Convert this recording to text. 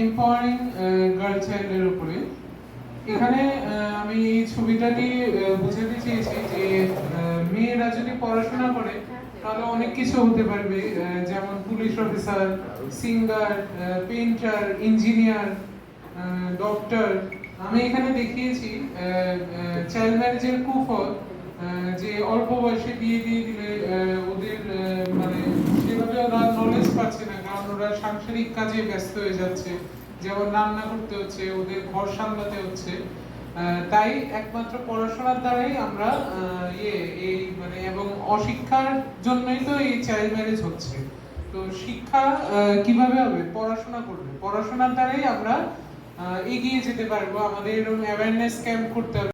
Empowering girl চাইল্ডের উপরে। এখানে আমি এই ছবিটা দিয়ে বোঝাতে চেয়েছি যে মেয়েরা যদি পড়াশোনা করে তাহলে অনেক কিছু হতে পারবে, যেমন police officer, singer, painter, engineer, doctor. আমি এখানে দেখিয়েছি চাইল্ড ম্যারেজের কুফল, যে অল্প বয়সে বিয়ে দিয়ে দিলে ওদের মানে সেভাবে ওরা নলেজ পাচ্ছে না, কারণ ওরা সাংসারিক কাজে ব্যস্ত হয়ে যাচ্ছে, যেমন রান্না করতে হচ্ছে, ওদের ঘর সামলাতে হচ্ছে। তাই একমাত্র পড়াশোনার দ্বারাই আমরা এই মানে এবং অশিক্ষার জন্যই তো এই চাইল্ড ম্যারেজ হচ্ছে। তো শিক্ষা কিভাবে হবে? পড়াশোনা করবে, পড়াশোনার দ্বারাই আমরা এগিয়ে যেতে পারবো। আমাদের এরকম অ্যাওয়ারনেস ক্যাম্প করতে হবে।